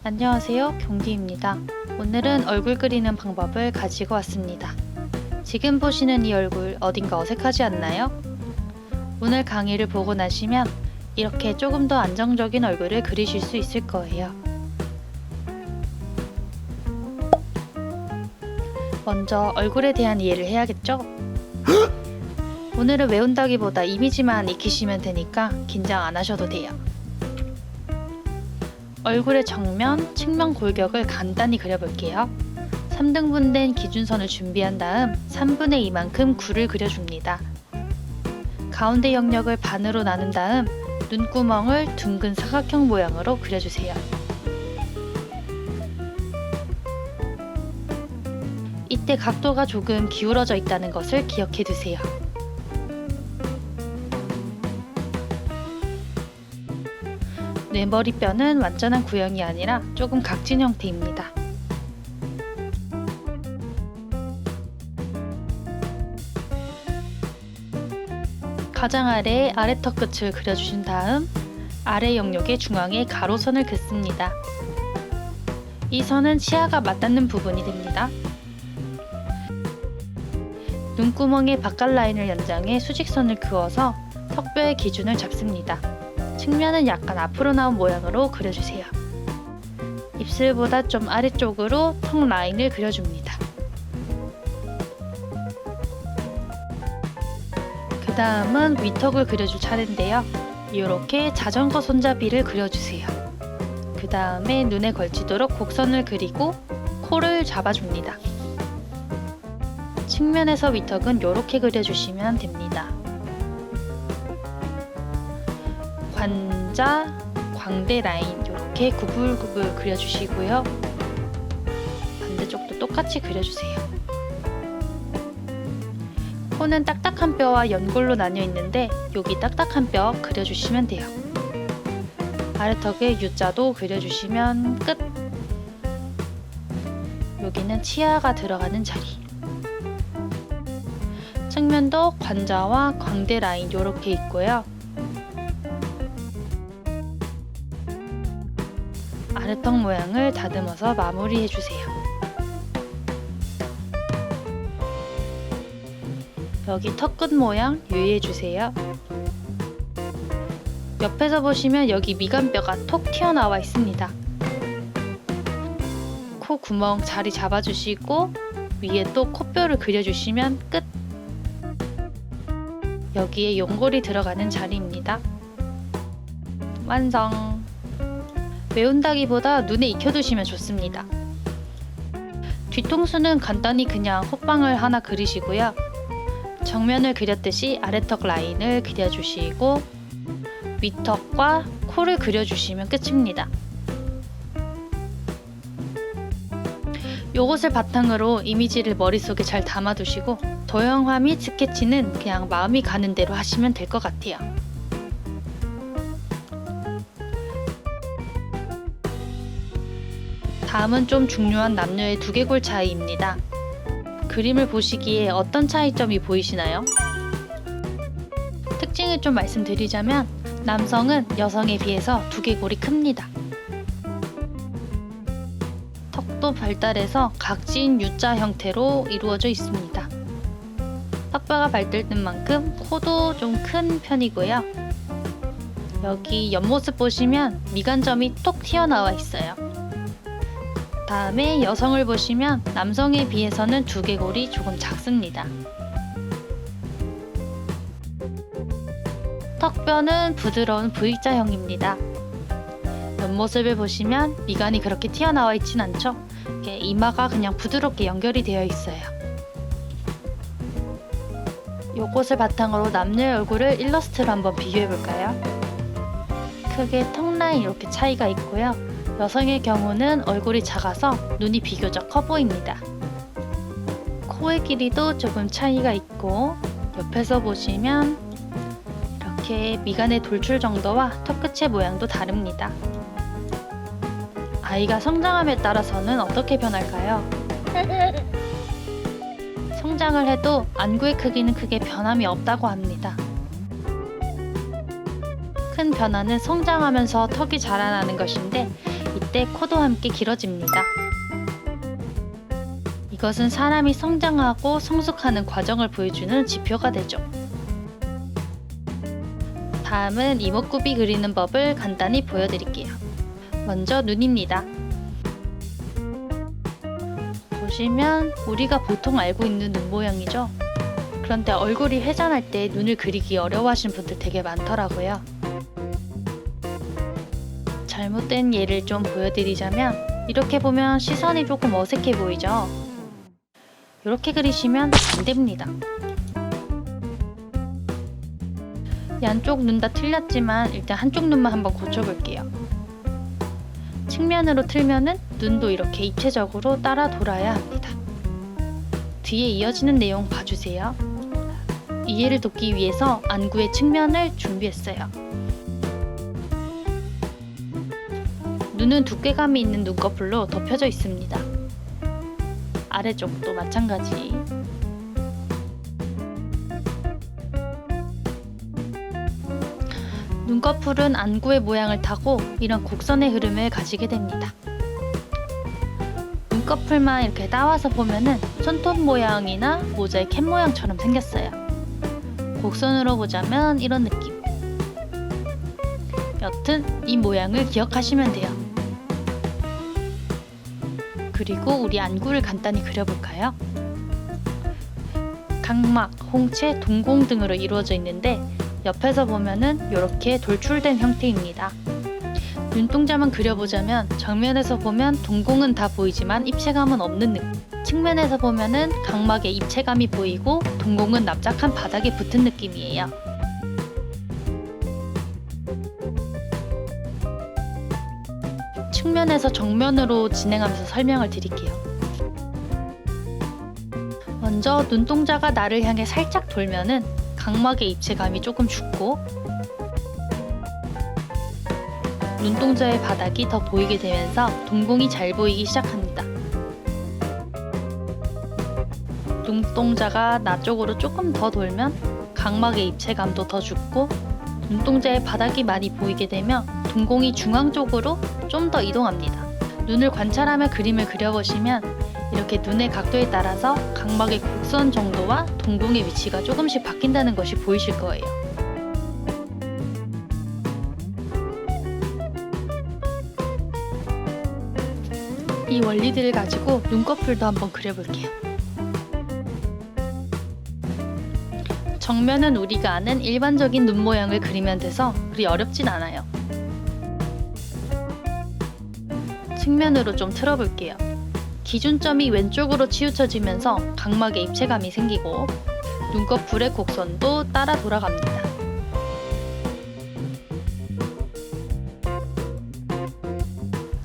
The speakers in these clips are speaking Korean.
안녕하세요, 경디입니다. 오늘은 얼굴 그리는 방법을 가지고 왔습니다. 지금 보시는 이 얼굴 어딘가 어색하지 않나요? 오늘 강의를 보고 나시면 이렇게 조금 더 안정적인 얼굴을 그리실 수 있을 거예요. 먼저 얼굴에 대한 이해를 해야겠죠? 오늘은 외운다기보다 이미지만 익히시면 되니까 긴장 안 하셔도 돼요. 얼굴의 정면, 측면 골격을 간단히 그려볼게요. 3등분 된 기준선을 준비한 다음 3분의 2만큼 굴을 그려줍니다. 가운데 영역을 반으로 나눈 다음 눈구멍을 둥근 사각형 모양으로 그려주세요. 이때 각도가 조금 기울어져 있다는 것을 기억해 두세요. 뇌머리뼈는 완전한 구형이 아니라 조금 각진 형태입니다. 가장 아래에 아래턱 끝을 그려주신 다음 아래 영역의 중앙에 가로선을 긋습니다. 이 선은 치아가 맞닿는 부분이 됩니다. 눈구멍의 바깥 라인을 연장해 수직선을 그어서 턱뼈의 기준을 잡습니다. 측면은 약간 앞으로 나온 모양으로 그려주세요. 입술보다 좀 아래쪽으로 턱 라인을 그려줍니다. 그 다음은 위턱을 그려줄 차례인데요. 이렇게 자전거 손잡이를 그려주세요. 그 다음에 눈에 걸치도록 곡선을 그리고 코를 잡아줍니다. 측면에서 위턱은 이렇게 그려주시면 됩니다. 관자, 광대 라인 이렇게 구불구불 그려주시고요. 반대쪽도 똑같이 그려주세요. 코는 딱딱한 뼈와 연골로 나뉘어 있는데 여기 딱딱한 뼈 그려주시면 돼요. 아래턱에 U자도 그려주시면 끝! 여기는 치아가 들어가는 자리. 측면도 관자와 광대 라인 이렇게 있고요. 아래턱 모양을 다듬어서 마무리해주세요. 여기 턱끝 모양 유의해주세요. 옆에서 보시면 여기 미간뼈가 톡 튀어나와 있습니다. 코 구멍 자리 잡아주시고 위에 또 코뼈를 그려주시면 끝! 여기에 연골이 들어가는 자리입니다. 완성! 외운다기보다 눈에 익혀두시면 좋습니다. 뒤통수는 간단히 그냥 호빵을 하나 그리시고요. 정면을 그렸듯이 아래턱 라인을 그려주시고 위턱과 코를 그려주시면 끝입니다. 요것을 바탕으로 이미지를 머릿속에 잘 담아두시고 도형화 및 스케치는 그냥 마음이 가는 대로 하시면 될 것 같아요. 다음은 좀 중요한 남녀의 두개골 차이입니다. 그림을 보시기에 어떤 차이점이 보이시나요? 특징을 좀 말씀드리자면 남성은 여성에 비해서 두개골이 큽니다. 턱도 발달해서 각진 U자 형태로 이루어져 있습니다. 턱뼈가 발달된 만큼 코도 좀 큰 편이고요. 여기 옆모습 보시면 미간점이 톡 튀어나와 있어요. 다음에 여성을 보시면 남성에 비해서는 두개골이 조금 작습니다. 턱뼈는 부드러운 V자형입니다. 옆모습을 보시면 미간이 그렇게 튀어나와 있진 않죠? 이마가 그냥 부드럽게 연결이 되어 있어요. 요것을 바탕으로 남녀의 얼굴을 일러스트로 한번 비교해 볼까요? 크게 턱 라인 이렇게 차이가 있고요. 여성의 경우는 얼굴이 작아서 눈이 비교적 커 보입니다. 코의 길이도 조금 차이가 있고 옆에서 보시면 이렇게 미간의 돌출 정도와 턱끝의 모양도 다릅니다. 아이가 성장함에 따라서는 어떻게 변할까요? 성장을 해도 안구의 크기는 크게 변함이 없다고 합니다. 큰 변화는 성장하면서 턱이 자라나는 것인데 때 코도 함께 길어집니다. 이것은 사람이 성장하고 성숙하는 과정을 보여주는 지표가 되죠. 다음은 이목구비 그리는 법을 간단히 보여드릴게요. 먼저 눈입니다. 보시면 우리가 보통 알고 있는 눈 모양이죠. 그런데 얼굴이 회전할 때 눈을 그리기 어려워하시는 분들 되게 많더라고요. 잘못된 예를 좀 보여드리자면 이렇게 보면 시선이 조금 어색해 보이죠? 이렇게 그리시면 안 됩니다. 양쪽 눈 다 틀렸지만 일단 한쪽 눈만 한번 고쳐볼게요. 측면으로 틀면은 눈도 이렇게 입체적으로 따라 돌아야 합니다. 뒤에 이어지는 내용 봐주세요. 이해를 돕기 위해서 안구의 측면을 준비했어요. 눈은 두께감이 있는 눈꺼풀로 덮여져 있습니다. 아래쪽도 마찬가지. 눈꺼풀은 안구의 모양을 타고 이런 곡선의 흐름을 가지게 됩니다. 눈꺼풀만 이렇게 따와서 보면은 손톱 모양이나 모자의 캡 모양처럼 생겼어요. 곡선으로 보자면 이런 느낌. 여튼 이 모양을 기억하시면 돼요. 그리고 우리 안구를 간단히 그려볼까요? 각막, 홍채, 동공 등으로 이루어져 있는데 옆에서 보면은 이렇게 돌출된 형태입니다. 눈동자만 그려보자면 정면에서 보면 동공은 다 보이지만 입체감은 없는 느낌. 측면에서 보면은 각막에 입체감이 보이고 동공은 납작한 바닥에 붙은 느낌이에요. 측면에서 정면으로 진행하면서 설명을 드릴게요. 먼저 눈동자가 나를 향해 살짝 돌면은 각막의 입체감이 조금 죽고 눈동자의 바닥이 더 보이게 되면서 동공이 잘 보이기 시작합니다. 눈동자가 나 쪽으로 조금 더 돌면 각막의 입체감도 더 죽고 눈동자의 바닥이 많이 보이게 되면 동공이 중앙 쪽으로 좀 더 이동합니다. 눈을 관찰하며 그림을 그려보시면 이렇게 눈의 각도에 따라서 각막의 곡선 정도와 동공의 위치가 조금씩 바뀐다는 것이 보이실 거예요. 이 원리들을 가지고 눈꺼풀도 한번 그려볼게요. 정면은 우리가 아는 일반적인 눈 모양을 그리면 돼서 그리 어렵진 않아요. 측면으로 좀 틀어볼게요. 기준점이 왼쪽으로 치우쳐지면서 각막에 입체감이 생기고 눈꺼풀의 곡선도 따라 돌아갑니다.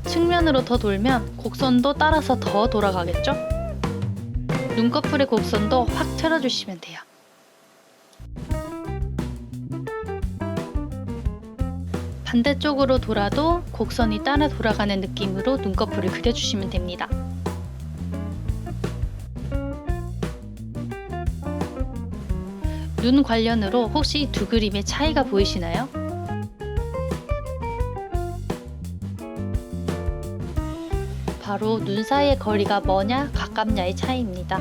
측면으로 더 돌면 곡선도 따라서 더 돌아가겠죠? 눈꺼풀의 곡선도 확 틀어주시면 돼요. 반대쪽으로 돌아도 곡선이 따라 돌아가는 느낌으로 눈꺼풀을 그려주시면 됩니다. 눈 관련으로 혹시 두 그림의 차이가 보이시나요? 바로 눈 사이의 거리가 뭐냐 가깝냐의 차이입니다.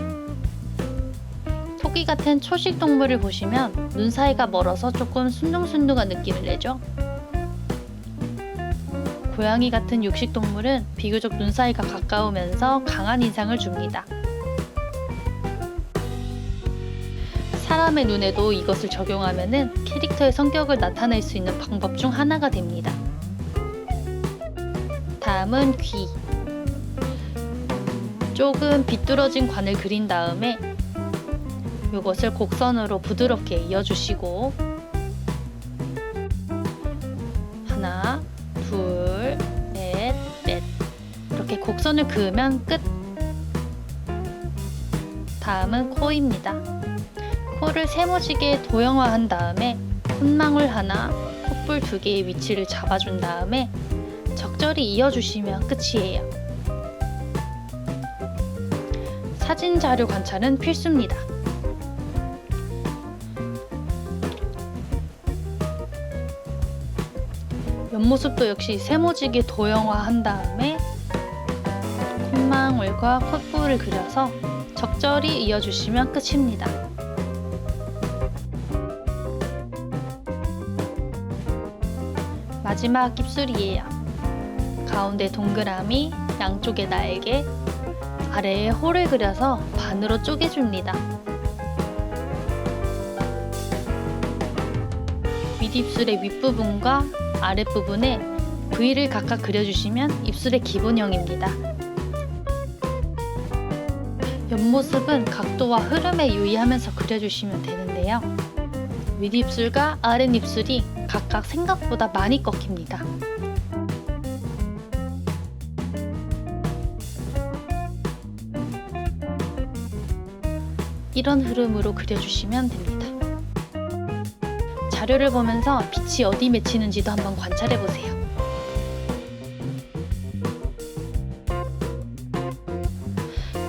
토끼 같은 초식 동물을 보시면 눈 사이가 멀어서 조금 순둥순둥한 느낌을 내죠. 고양이 같은 육식 동물은 비교적 눈 사이가 가까우면서 강한 인상을 줍니다. 사람의 눈에도 이것을 적용하면 캐릭터의 성격을 나타낼 수 있는 방법 중 하나가 됩니다. 다음은 귀. 조금 비뚤어진 관을 그린 다음에 이것을 곡선으로 부드럽게 이어주시고 하나, 둘, 넷, 넷 이렇게 곡선을 그으면 끝! 다음은 코입니다. 코를 세모지게 도형화한 다음에 콧망울 하나, 콧볼 2개의 위치를 잡아준 다음에 적절히 이어주시면 끝이에요. 사진 자료 관찰은 필수입니다. 옆모습도 역시 세모지게 도형화한 다음에 콧망울과 콧볼을 그려서 적절히 이어주시면 끝입니다. 마지막 입술이에요. 가운데 동그라미, 양쪽에 날개, 아래에 홀을 그려서 반으로 쪼개줍니다. 윗입술의 윗부분과 아랫부분에 V를 각각 그려주시면 입술의 기본형입니다. 옆모습은 각도와 흐름에 유의하면서 그려주시면 되는데요. 윗입술과 아랫입술이 각각 생각보다 많이 꺾입니다. 이런 흐름으로 그려주시면 됩니다. 자료를 보면서 빛이 어디 맺히는지도 한번 관찰해보세요.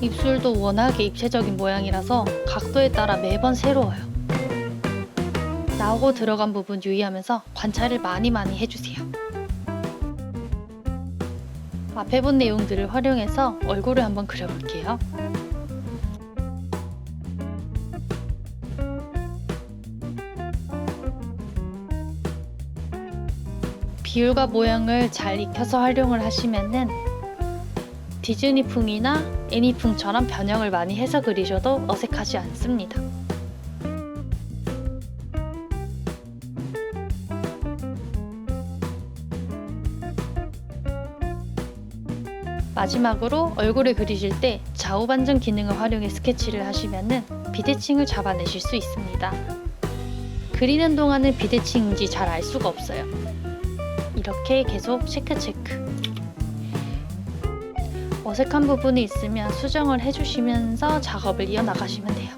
입술도 워낙에 입체적인 모양이라서 각도에 따라 매번 새로워요. 나오고 들어간 부분 유의하면서 관찰을 많이 해주세요. 앞에 본 내용들을 활용해서 얼굴을 한번 그려볼게요. 비율과 모양을 잘 익혀서 활용을 하시면은 디즈니풍이나 애니풍처럼 변형을 많이 해서 그리셔도 어색하지 않습니다. 마지막으로 얼굴을 그리실 때 좌우 반전 기능을 활용해 스케치를 하시면은 비대칭을 잡아내실 수 있습니다. 그리는 동안은 비대칭인지 잘 알 수가 없어요. 이렇게 계속 체크. 어색한 부분이 있으면 수정을 해주시면서 작업을 이어나가시면 돼요.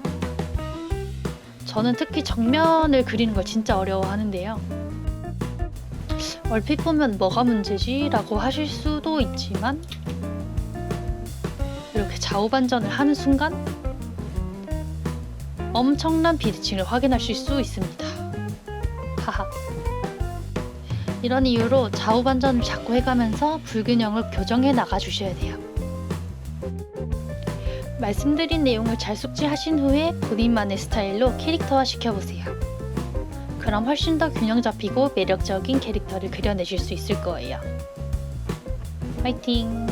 저는 특히 정면을 그리는 걸 진짜 어려워하는데요. 얼핏 보면 뭐가 문제지? 라고 하실 수도 있지만 이렇게 좌우 반전을 하는 순간 엄청난 비대칭을 확인하실 수 있습니다. 하하. 이런 이유로 좌우 반전을 자꾸 해가면서 불균형을 교정해 나가 주셔야 돼요. 말씀드린 내용을 잘 숙지하신 후에 본인만의 스타일로 캐릭터화 시켜보세요. 그럼 훨씬 더 균형 잡히고 매력적인 캐릭터를 그려내실 수 있을 거예요. 파이팅!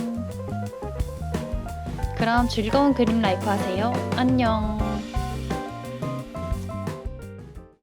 그럼 즐거운 그림 라이프 하세요. 안녕!